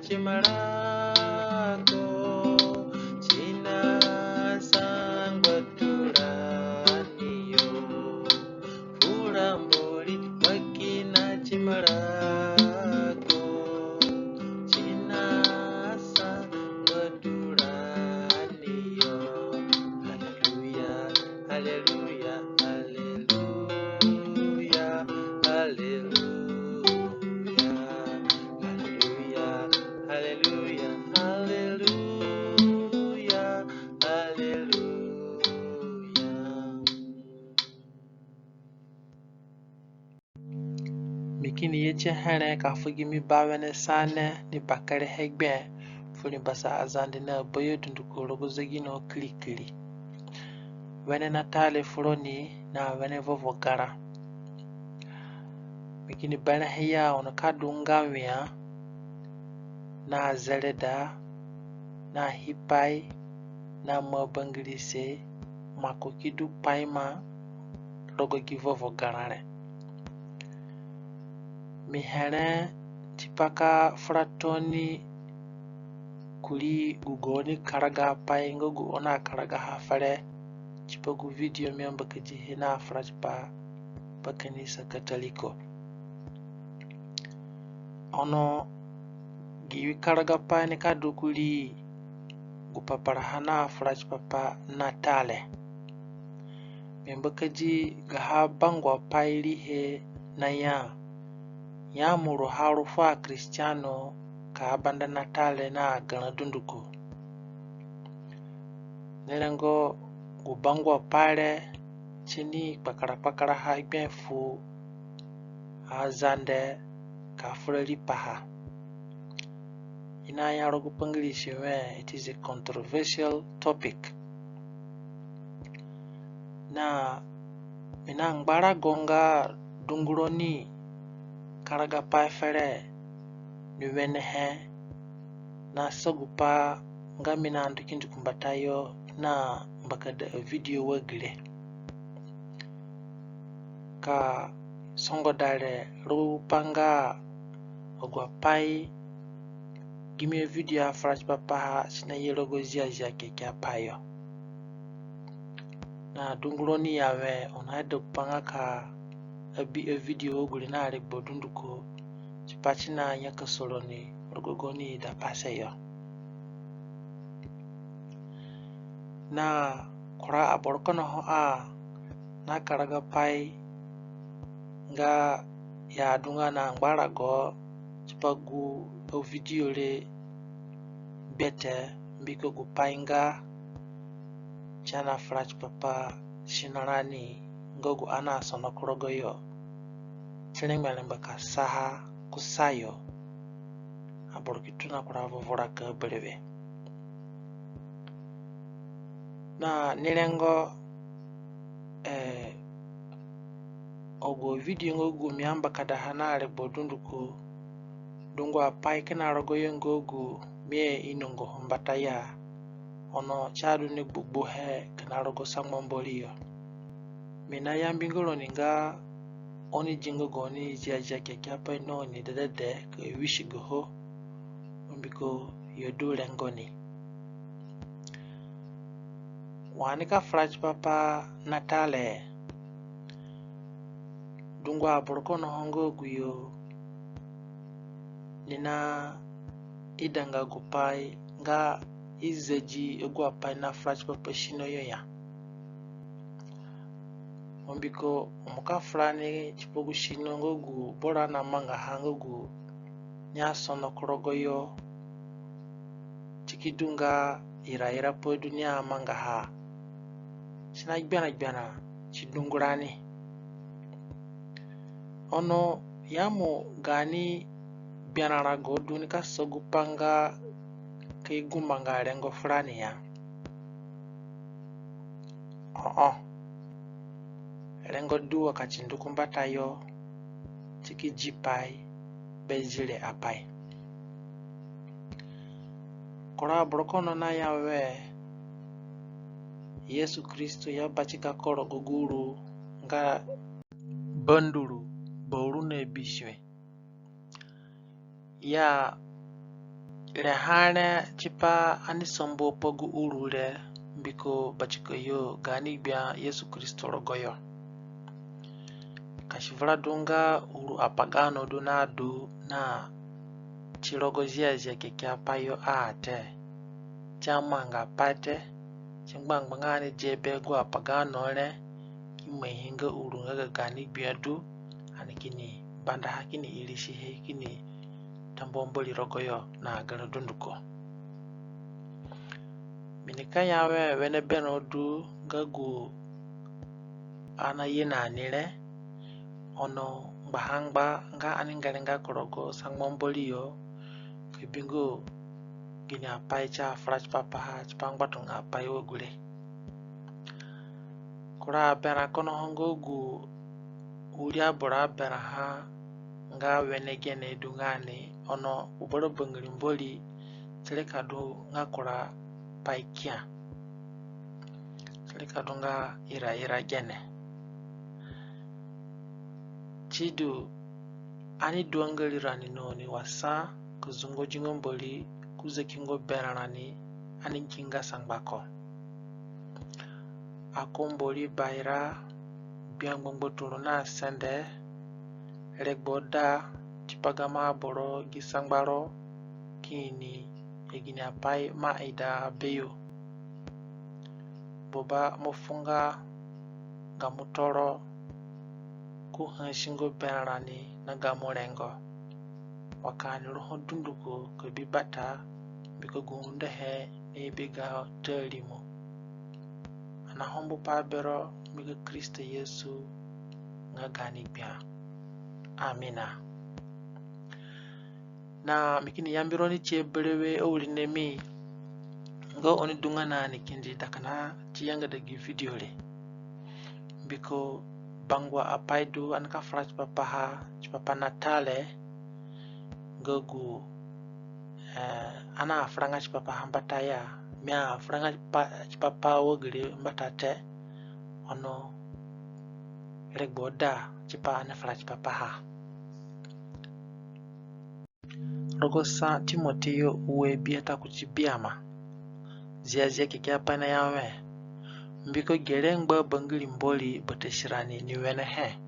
chimalako china sangwatulaniyo fulamboli wakina chimalako china sangwatulaniyo. Haleluya, haleluya, haleluya, haleluya, haleluya, haleluya, haleluya. Mikini yeche hene ka fugimi bawene sane ni bakare hegbe fuli basa azande na boyo dundukolo gozegi no klikili. Wene natale fuloni na wene vovo gara. Mikini bana hiya ono kadungawia na zeleda na hipai na mabangilise makokidu paima logo givovo garare. Mihene tipaka fratoni kuli gugoni karaga pai ngogu ona karaga hafare chipagu video miamba kajihe na frajpa pakanisa katoliko. Ono giwi karaga pai ni kadukuli gupaparahana frajpapa natale. Miamba kaji gaha bangwa pai lihe na ya muru harufa Kristiano ka banda natale na gana dunduko. Nerengo gubangwa pale chini pakara haigbefu azande ka fureli paha. Ina ya rogu pangilishi it is a controversial topic. Na minangbara gonga dunguroni karaga pai fere niwenehe na sagupa ngamina andukindu kumbatayo na mbakada video wagile ka songo dare rupanga ogwa pai gime video afraj papa sina yelogo zia kekya payo na dunguroni yawe onado panga ka abi video ogule na arigbo dunduko chipachina nyaka soloni rogogoni da paseyo na kura aborkono ho na karaga pai nga ya dunga na ngbara go chipagu o video le bete mbiko gu pai nga chana fraj papa shinarani ngogu ana sono kurogoyo chilemba ka saha kusayo aborkituna kuravo voraka berebe na nilengo ogo video ngogu miamba kada hanare bodunduko dungo apai kana rogoyo ngogu mie inongo hombataya ono chadu ni bubuhe kana rogo sangmombolio mina yambingolo ninga oni jingo goni zia kekya pai no ni dede ko wishi goho mbiko yodule ngoni wanika fraj papa natale dungwa borkono hongo guyo nina idanga gupai nga izeji egwa pai na fraj papa shino yoya ombiko omuka frani chipogu shino ngogu bora na manga hangogu nyasono kurogoyo chikidunga ira po dunia manga ha sina gbana chidungurani ono yamu gani bianara godu ni kasogu panga ke gumanga rengo frani ya rengo duwa kachinduku mbatayo chiki jipai bezile apai kora brokono na yawe Yesu Kristo ya bachika koro guguru nga banduru boru ne bishwe ya Rehane chipa anisombo pogu urure biko bachikoyo gani bia Yesu Kristo rogoyo. Kashivra dunga uru apagano dunadu na chirogozia kekia payo ate. Chamanga pate chimbangangani jebe go apagano le kimehinga uru ngaga gani bia du anikini banda hakini ilishihe kini tambomboli rogoyo na garadunduko. Minika yawe wene benodu gagu ana yena nile ono bahangba nga aningalinga korogo sangmomboli yo kibingo gini apai cha frach papaha chipangba tunga apai wogule. Kura bera kono hongogu ulia bora bera ha nga wene gene dungane ono uboro bangalimboli telekadu nga kura paikia telekadu nga ira gene chidu ani duangalirani noni wasa kuzungo jingomboli kuze kingo berarani ani kinga sangbako akomboli baira biangbongbo turuna sende legboda chipagama boro gisangbaro kini egini apai maida beyo boba mofunga gamutoro kuhanshingo berarani na gamorengo wakani roho dunduko kabibata biko gundehe nebiga telimo ana hombo pabero miga Kristo Yesu ngagani bia. Amina. Na mikini yambironi chebelewe owulinemi ngo oni dungana nikindi dakana chiyanga dagi video le biko bangwa apaidu anka frach papaha chipapa natale gogu ana franga chipapa hambataya mia franga chipapa wogiri mbatate ono regboda chipa ana frach papaha rogosa Timoteyo uwe biata kuchibiama zia kikia pana yawe mbiko gerengba bangili mboli bateshirani ni wene he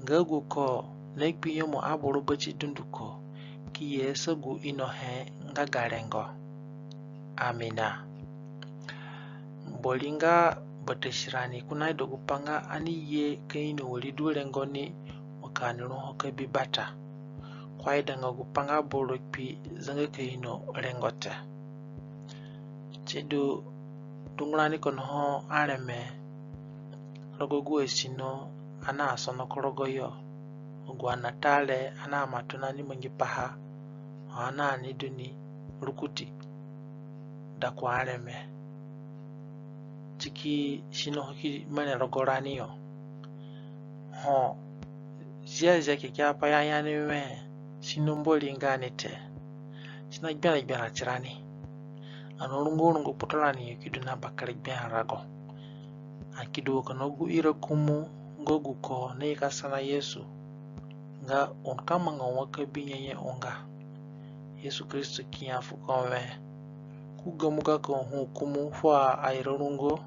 ngagu ko nekpiyo mo aboro bachi dunduko ki yesogu ino he ngagarengo. Amina. Mbolinga bateshirani kunai dogupanga ani ye kaino walidu rengoni wakani roho kabibata kwaida ngagupanga boro pi zanga kaino rengote chidu dungulani kono areme rogogu esino ana asono korogoyo ogwa natale ana matuna ni mangipaha ana ni duni rukuti dakwa areme chiki shino hoki mane rogorani yo ho zia kikya pa yani me shino mboli nganite shina gbara chirani anorungo potolani yikiduna bakari bya rago akidu kanogu irakumu ngogu ko ne kasana Yesu nga onkama nga waka binyenye onga Yesu Kristo kiyafu konwe kugamuga ko hukumu fwa airorungo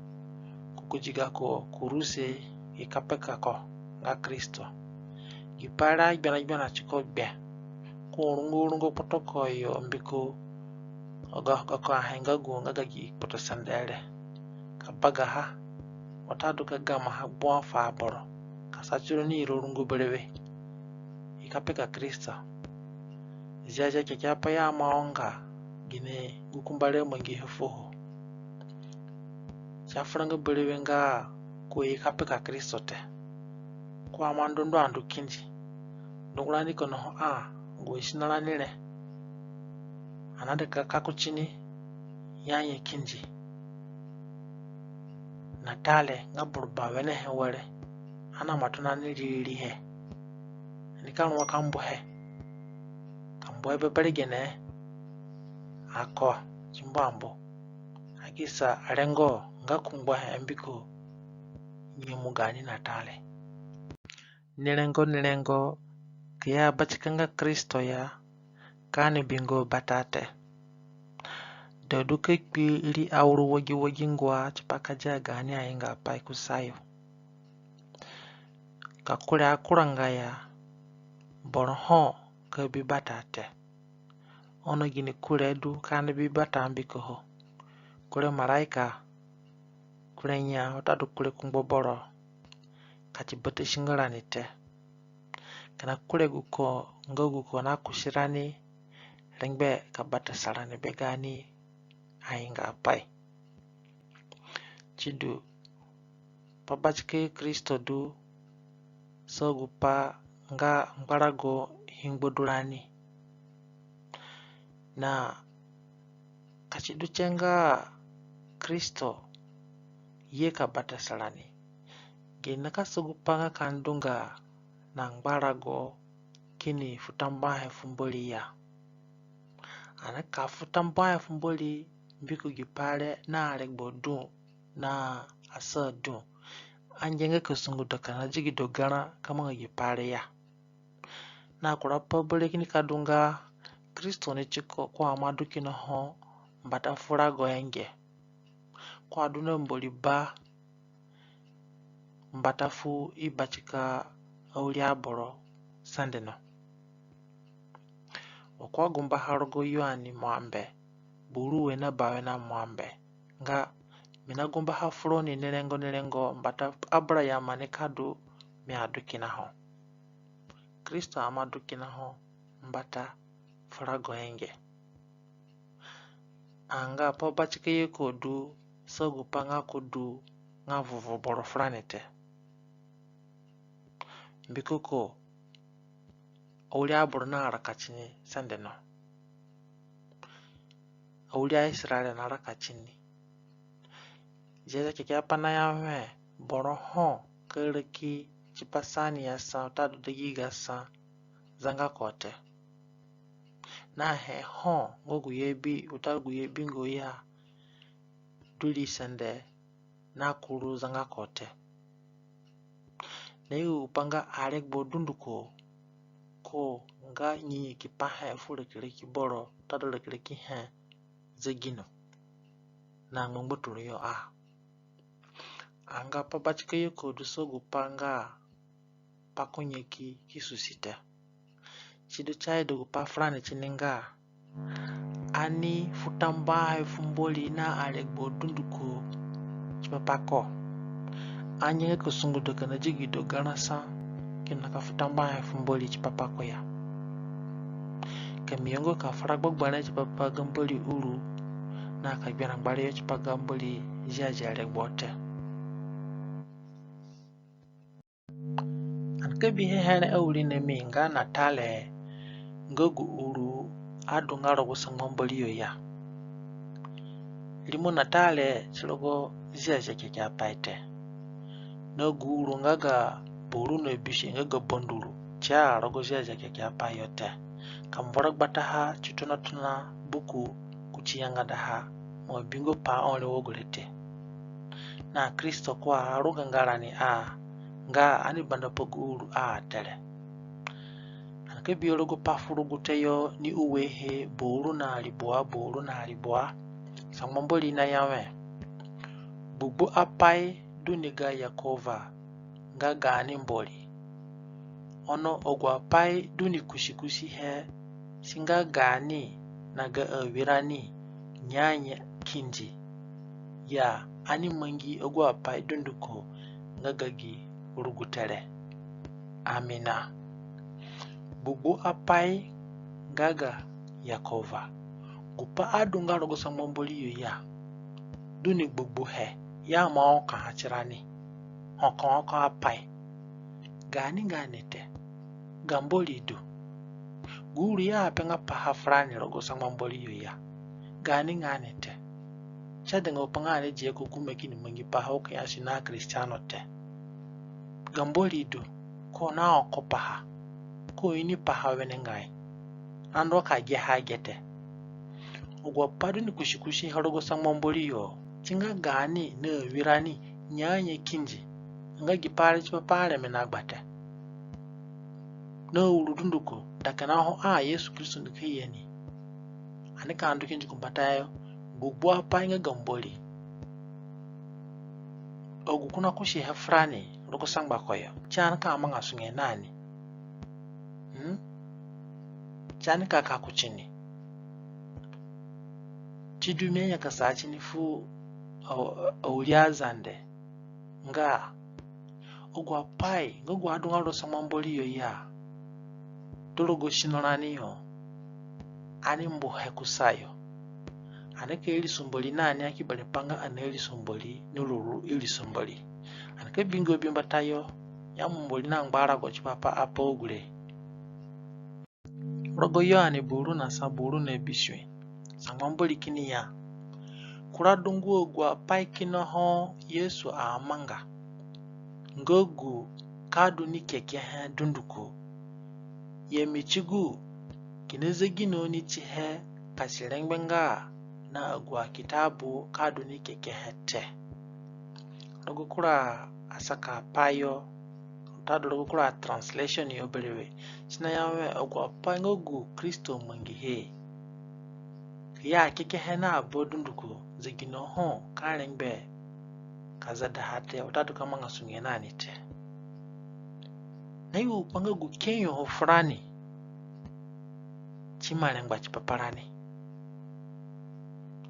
kukujiga ko kuruse ikapeka ko nga Kristo gipara gbana chikogbe ko rungo potoko yo mbiko oga ko ahenga go ngagagi potosandere kabaga ha watadu kagama ha bwa fa boro kasachiro ni irorungo berewe ikapeka Kristo ziaja kyapa ya maonga gine gukumbale mwangi hefuho chafranga berewe nga ko ikapeka Kristo te kwa mandondo andu kinji ndungulani kono ngo isinalanile anade kako chini yanye kinji natale ngaburba wene hewale ana matuna nilili he nikanwa kambo he kambo ebe beligene ako chimbambo akisa arengo ngakumbwa he mbiko nyumugani natale nilengo kaya bachikanga Kristo ya kani bingo batate. Da duka iri auru wagi ngwa chipaka ja gani ainga pai kusayo. Kakure akuranga ya borho ka bi batate. Ono gini kure du kani bi batambiko ho. Kure maraika kure nya otadu kure kungboboro kachi bote shingorani te. Kana kure guko ngoguko na kushirani ringbe kabata sarani begani ainga pai. Chidu pabachike Kristo du sogupa nga mbarago hingbodurani na kachidu chenga Kristo ye kabata sarani gina kasogupa nga kandunga na mbarago kini futambahe fumboli ya anaka futambahe fumboli mbiku gipale na alegbo du na asa du anjenge kusungu doka na jigi dogara kama gipale ya na kurapa bole kini kadunga Kristo ni chiko kwa amadu kino ho mbata furago enge kwa duna mboli ba mbata fu ibachika auli aboro sandeno wakwa gumba harogo yuani mwambe buruwe na bawe na mwambe nga mina gumba hafuroni nelengo mbata abra ya manekadu miadu kinaho Kristo amadu kinaho mbata furago enge anga po bachike yeko du sogu panga kudu nga vuvu boro franete mbikuko aulia burna arakachini sandeno aulia Israel na arakachini jeza keke pana yawe boro ho kereki chipasani ya sa tadu degiga sa zanga kote na he ho ngogu yebi utagu yebi ngoya duli sende na kuru zanga kote Neu upanga arek bodunduko ko nga nyi kipahe fure kireki boro tadole kireki he zegino na ngmboturu yo a anga pabachike yoko dusogu panga pakunyeki kisusite chidu chai dogu pa frane chininga ani futamba fumboli na arek bodunduko chipapako anyenge kusungu doka na jigi dogana sa kina ka futamba fumboli chipapako ya kamiyongo ka faragbo gbane chipapa gamboli uru na ka biarang bale chipaga gamboli jaja arek bote ankebi hehene awuli ne minga na tale ngogu uru adu ngaro gusangamboli yo ya limu natale chilogo jaja keke apaite no guru ngaga boru no bishi ngaga bonduru cha rogo jaja keke apayote kamborak bataha chituna tuna buku kuchiyanga daha mo bingo pa onle wogolete na Kristo kwa aruga ngarani a nga ani banda poguru a tele anke biologo pafurugu teyo ni uwehe boru na liboa sangmomboli na yawe bubu apai duniga yakova nga gani mboli ono ogwa pai duni kushikushi he singa gani naga wirani nyanya kinji ya ani mangi ogwa pai dunduko nga gagi urugutere amina bubu apai gaga yakova gupa adunga rogo sangmomboli yo ya duni bubu he ya ma oka hachirani oka apai gani te gamboli du guru ya penga paha frani rogo sangmomboli yo ya gani te chadenga upangane je kukume kini mangi paha oka yashina Kristiano te gamboli du ko na oko paha ko ini paha wenengai ando ka ge hagete ugwa padu ni kushikushi harogo sangmomboli yo chinga gani ne wirani nyanye kinji nga gipare chipapare menagbate no urudunduko daga na ho Yesu Kristo ndike yeni ani ka andu kinji kumbatayo gugbo pa inga gamboli ogukuna kushi hafrani roko sangba koyo chan ka amanga sunge nani chan ka kuchini chidume ya kasachi ni fu auliazande nga ogwa pai ngogwa adunga ro samamboli yo ya dologo shinolani yo ani mbo hekusayo anake ili sumboli nani akibale panga aneli sumboli nuluru ili sumboli anake bingo bimbatayo ya mboli na ngbara go chipapa apo ogure rogo yo ani buru na saburu na ebishwe sangamboli kini ya kura dungu ogwa pai kino ho Yesu amanga ngogu kadu ni keke ha dunduko yemichigu kinezegi no ni chihe kasirengbenga na agwa kitabu kadu ni keke hete rogo kura asaka payo tado rogo kura translation yo belewe sina yawe agwa pangogu Kristo mangihe ya keke hena abodunduko zegino ho karengbe kazada hate utatu kama ngasunge nani te na yu pangogu kenyo ho frani chimalengwa chipaparani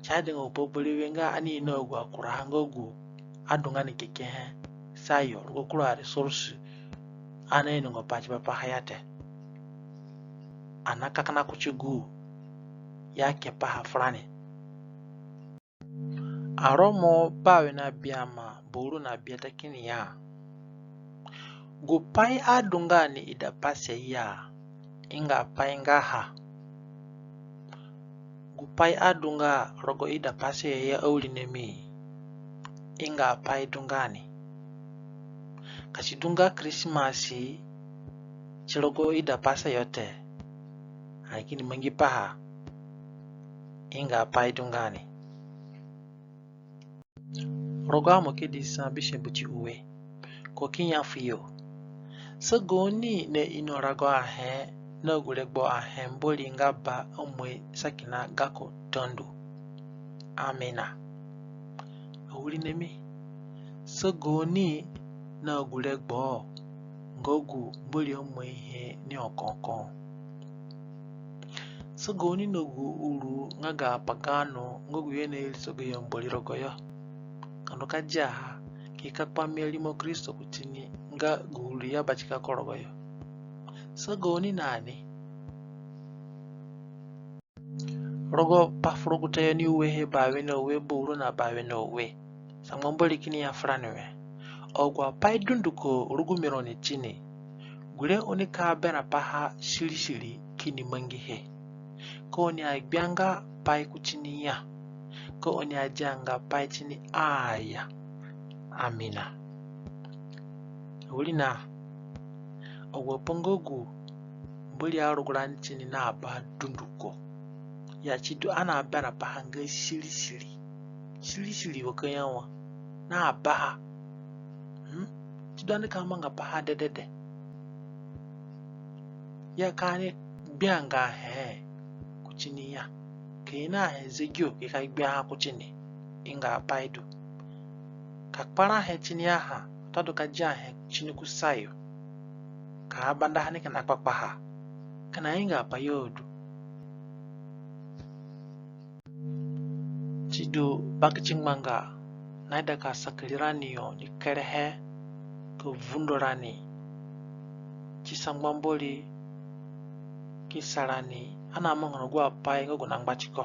chade ngo populi wenga ani no gwa kurahangogu adungani keke he sayo go kura resource ana ngo pachi papa hayate anaka kana kuchugu yake paha frani aromo bawe na biama buru na biata kini ya gupai adungani idapase ya inga painga ha gupai adunga rogo ida pase ya aulinemi inga pai dungani kasidunga Krismasi chirogo ida pase yote lakini mangi paha inga pai dungani rogo amo kidisa bishe buchi uwe kokinya fiyo sagoni ne inorago ahe no gulegbo ahemboli ngaba omwe sakina gako tondo amena awuli nemi sagoni no gulegbo ngogu mboli omwe ihe ni okonko sagoni no gu uru ngaga pagano ngogu yene sogo yomboli rogoyo kanoka jaha kikakpa melimo Kristo kutini nga gulu ya bachika korogoyo sagoni nani rogo pafrogu tayo ni uwehe bawe no we buru na bawe no we sangamboli kini ya franwe ogwa pai dunduko rugumiro ni chini gure onika bera paha shiri kini mangihe ko oni agbyanga pai kuchini ya ko oni ajanga pai chini aya amina ulina ogwa pongogu mbuli arugulani chini na aba dunduko ya chidu ana bera pahanga shiri wakayawa na aba chidu ane kamanga paha dedede ya kane bianga he kuchini ya kena he zegyo kika bianga kuchini inga apaidu kakpara he chini ya ha tado kajia he chini kusayo ka banda hani kana papaha kana inga apayodu chidu bakichingmanga naida ka saklirani yo ni kerehe ko vundorani chisangwamboli kisarani ana mongono gwa pai ngogo nangbachiko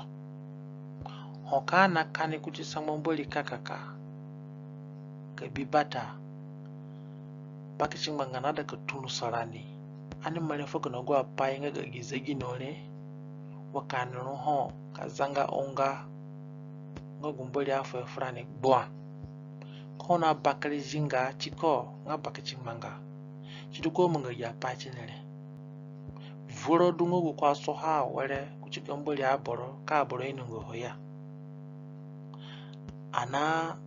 hokana kane kuchisangwamboli kakaka kabibata bakichingmanga nada ka tunu sarani ani mane foko no gwa pai ngaga gizegi nole wakano ho kazanga onga ngogo mboli afo frani bwa kona bakali jinga chiko nga bakichingmanga chiduko munga ya pachinele vuro dungo kwa soha wale kuchika mboli aboro ka aboro inungo hoya ana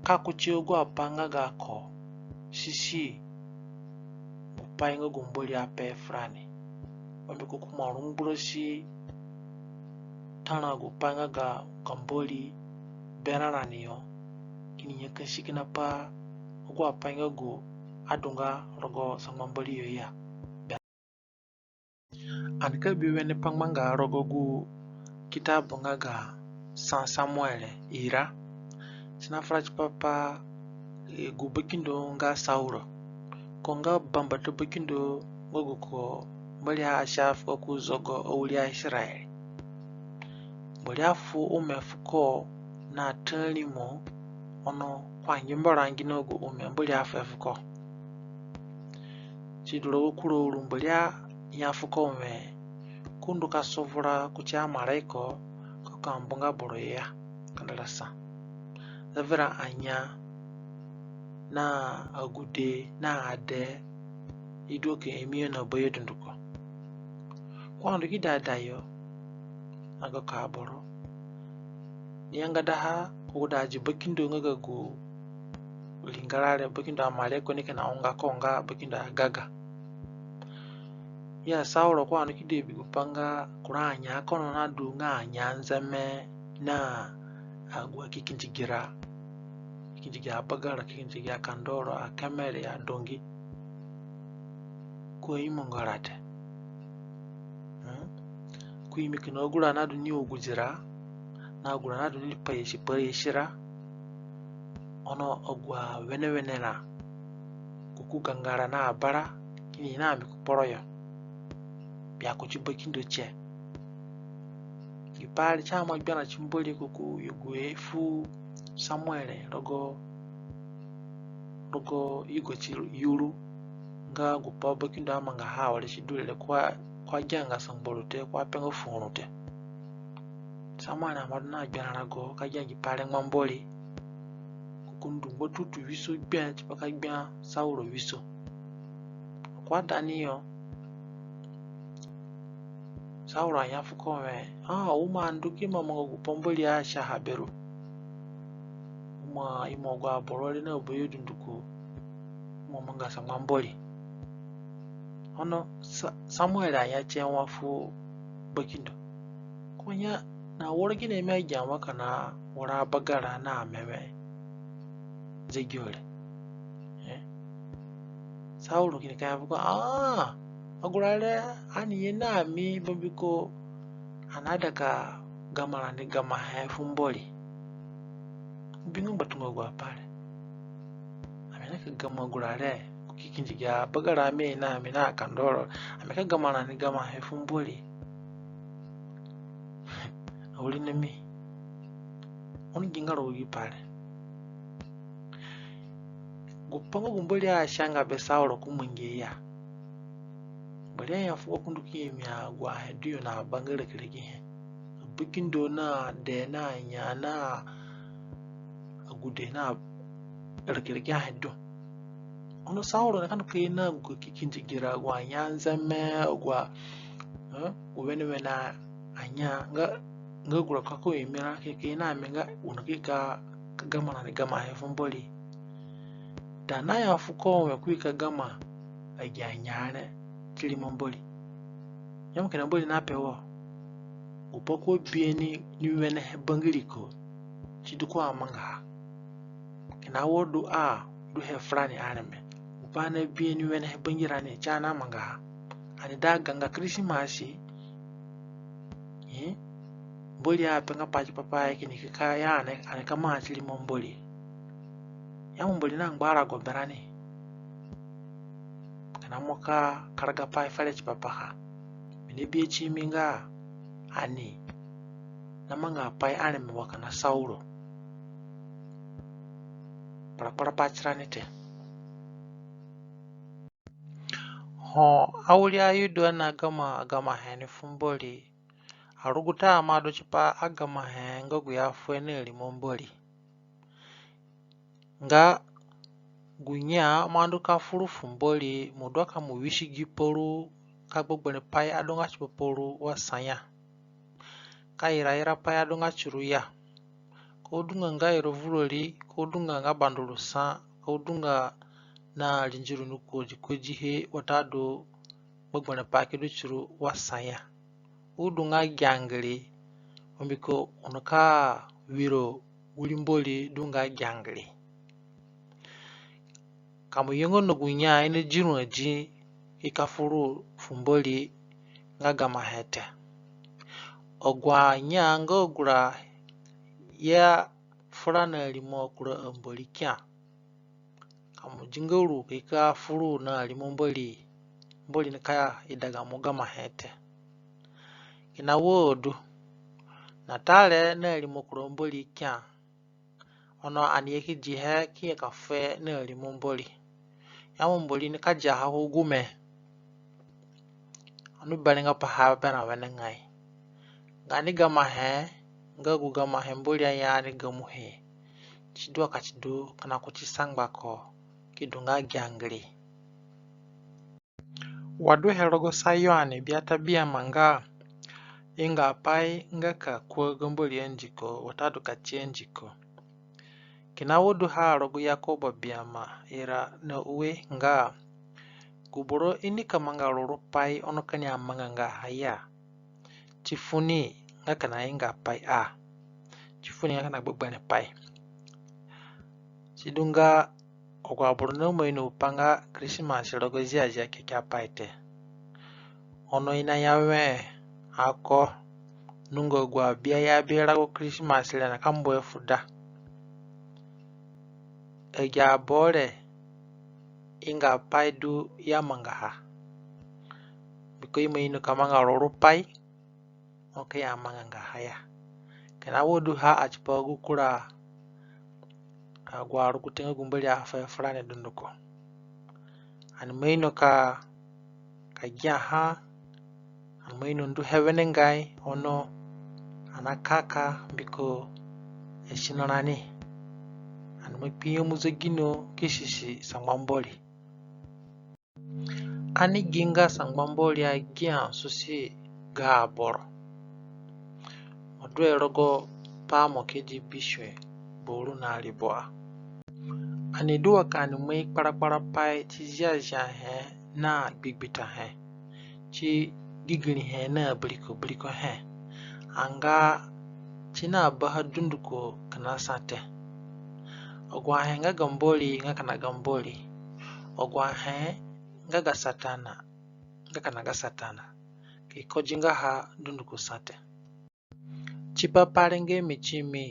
kakuchiogo apanga gako shishi upaingo gumboli ape frani bambiko kuma rumburoshi tana go panga ga kamboli benaraniyo kini yakashi kina pa go apanga go adunga rogo sangmamboli yo ya anka biwene pangmanga rogo gu kitabu nga ga Samuel ira sinafrach papa gu bekindo nga Sauro konga bambata bekindo gogo ko mbali ashaf ko kuzogo owliya Israel mbali afu umefuko na talimo ono kwa nyimbarangi nogo mbali afuko chiduro kulo mbali yafuko me kundu kasovura kucha maraiko kokambunga boroya kandalasa zavira anya na agude na ade idoke emiyo na boye dunduko kwando gidadayo aga kaboro nianga daha kudaji bakindo ngaga go lingarare bakindo amare ko nika na onga konga bakindo agaga ya Sauro kwando kidebi gupanga kuranya kono na dunga nyanzame na agwa kikinjigira bagara kikinjigira kandoro akamere ya dongi ko imongarate kuimi kinogura na duni ogujira na gura na duni payeshira ono ogwa wenena kukugangara na abara kini na mikuporoyo bya kuchibakindo che kipali chama bana chimboli kuku yuguefu Samuel rogo igo yuru nga gupa bakindo amanga hawale shidule kwa janga sangbolute kwa pengo funute Samuel amaduna bana rago kajangi pale ngwamboli kukundu botutu viso bya chipaka bya Sauro viso kwa daniyo Sauro yafuko me uma nduki mama gupomboli asha haberu uma imogwa borole na oboyo dunduko mama ngasa ngamboli ono Samuel ayache wafu bakindo konya na worgi ne mai jama kana wora bagara na meme zegiole Sauro kini kaya buko agurale ani yena mi bambiko anadaka gamala ni gama hefumboli bingu batungo gwa pale amena gama gurale kukikinjiga bagara me na amena kandoro ameka gamala ni gama hefumboli awuli nemi oni gingaro ugi pale gupango gumboli ashanga be Sauro kumungeya bali ya fuwa kunduki emya gwa hediyo na bangare kirege bikindo na de na nya na agude na kirege heddo ono Sauro na kanu kina go kikinjigira gwa nyanza me gwa uwenena anya nga gura kako emira keke na menga unakika kagama na gama hefumboli dana ya fuko me kuika gama ajanyane Kilimamboli yamkena mboli napewo upoko bieni niwene bangiliko chiduko amanga kena wodu du he frani aneme upane bieni wene bangirane chana manga ani da ganga Christmas mboli apenga pachi papa yake nikikaya ane kama Kilimamboli yammboli na ngbara goberani namoka karaga pai fale chipapaha mine bie chiminga ani namanga pai ane mwaka na Sauro para pachiranite awulia yudo na agama hene fumboli aruguta amado chipa agama henga guya fuene limomboli nga gunya mandu ka furu fumboli mudoka mu wishigi poru ka gbogbone pai adonga chiporu wasanya ka ira pai adonga churuya ko dunga ngairo vuloli ko dunga ngabandulu sa ko dunga na linjiru nuko jikoji he watado gbagbana paki du churu wasaya udunga gyangli ombiko onoka wiro wulimboli dunga gyangli kamu yongo nogunya ine jiru aji ikafuru fumboli ngagama hete ogwa nyanga ogura ya furana limo kura mboli kya kamu jingauru kika furu na limo mboli nkaya idaga mugama hete kina wodu natale na limo kura mboli kya ono aniyeki jihe kiye kafe na limo mboli yamu mboli ni kaja ha hugume anu balinga paha bana wanangai ngani gama he ngagu gama he mboli yani gamu he chidwa kachidu kana kuchisangba ko kidunga gyangli wadu herogo saywane biata bia manga inga pai ngaka kwa gamboli enjiko watadu kachienjiko kina wodu ha rogo yakoba biama ira na uwe nga guboro ini kamanga roro pai onokani amanga nga haya chifuni ngaka na inga pai chifuni ngaka na gbagbane pai chidunga ogwa borno mo ino panga Christmas rogo ziaja kekya paite ono ina yawe ako nungo gwa bia ya bia go Christmas le na kambo efuda eja bore inga pai du yamanga ha biko imo ino kamanga roro pai okay amanga nga haya kana wodu ha achpa gukura agwaru kutenga gumbali afa fulani dunduko an maino ka gya ha an maino ndu heaven ngai ono anakaka biko eshinonani an mapiyo muzagino kishishi sangwamboli ani ginga sangwamboli agya susi ga boro odwe rogo pamo keji bishwe boru na liboa ani duwa kani mai kpara pai chi jaja he na bigbita he chi gigini he na bliko he anga china baha dunduko kana sate ogwa he nga gamboli nga kana gamboli ogwa he nga gasatana nga kana gasatana ke kojinga ha dunduko sate chipa parenge michimi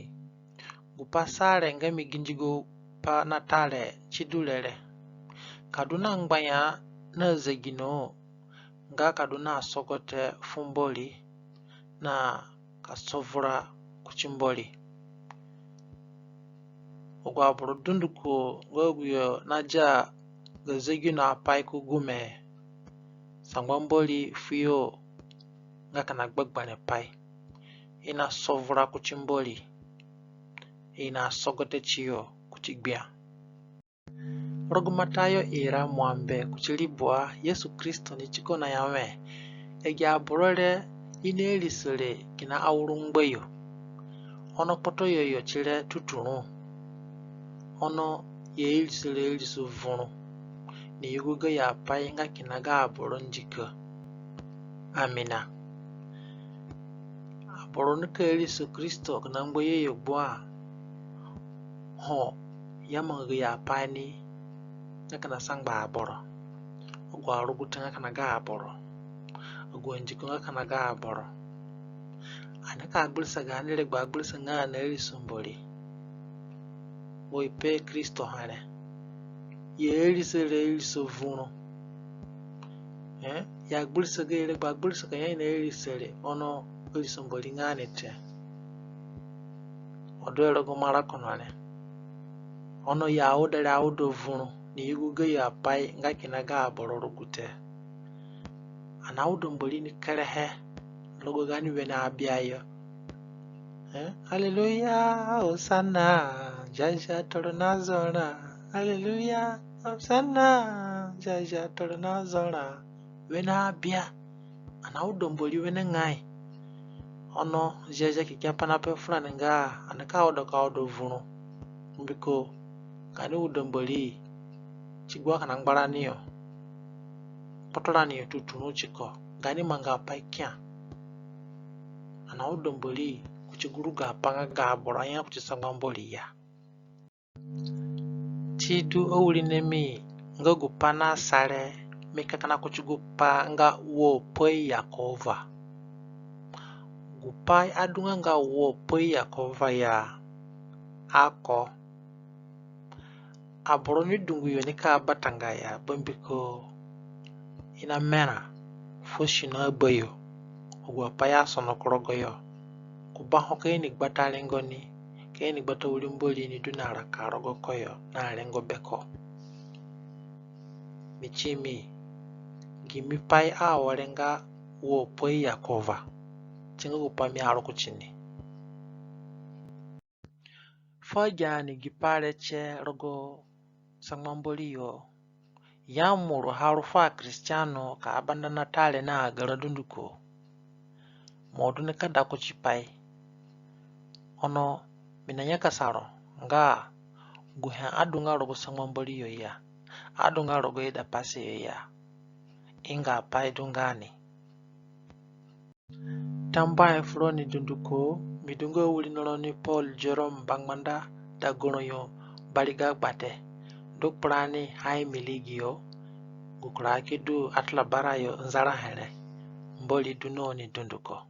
gupasare nga miginjigo pa natale chidulele kaduna ngbanya na zegino nga kaduna sogote fumboli na kasovura kuchimboli ogwa burudunduko goguyo naja gazegino apai kugume sangwamboli fiyo nga kana gbagbane pai ina sovura kuchimboli ina sogote chiyo kuchigbia rogo matayo ira mwambe kuchilibwa Yesu Kristo ni chikona yawe egya borore ine elisole kina awurungbeyo ono poto yoyo chile tutunu ono ye elisole elisu vunu ni yuguga ya pai nga kina ga boronjika amina aboronika Yesu Kristo kana ngboye yobwa ho yamanga ya pani nakana sangba aboro ogwa ruguta nakana ga aboro ogwa njiko nakana ga aboro anaka agbulsa ga nele gba agbulsa nga na erisumboli oipe Kristo hane ye erisele erisovunu ya agbulsa ga ele gba agbulsa ga yana erisele ono erisumboli nganete odo go marakonane ono ya odere audo vunu ni yuguga ya pai nga kinaga aboro rugute ana audo mboli ni kerehe logo gani wena abiayo haleluya hosanna jaja toronazora haleluya hosanna jaja toronazora wena abia ana audo mboli wena ngai ono jaja kikyapana pe fulani nga anaka audo vunu mbiko kani udomboli chigwa kana ngbara niyo potola ni tutu no chiko gani manga paikia ana udomboli kuchiguru ga panga ga boranya kuchisanga mboli ya tidu owuli nemi nga gupana sare mikakana kuchigupa nga wo poi yakova gupai adunga nga wo poi yakova ya ako aboroni dungu yonika batanga ya bambiko ina mena foshina bayo ogwa paya sono krogoyo kubaho keni gbatale ngoni keni gbata ulimboli ni dunara karogo koyo na lengo beko michimi gimi pai a warenga wo poi yakova tinga gupami aro kuchini fojani gipare che rogo sangmamboli yo yamuru harufa kristiano ka abanda natale na garadunduko modune kada kuchipai ono minanyaka saro nga guha adunga rogo sangmamboli yo ya adunga rogo ida pase yo ya inga pai dungani tambaye floni dunduko midungo wuli noloni Paul Jerome Bangmanda da gono yo baliga gbate duk prani hai miligio gukuraki du atla barayo nzara hele mboli dunoni dunduko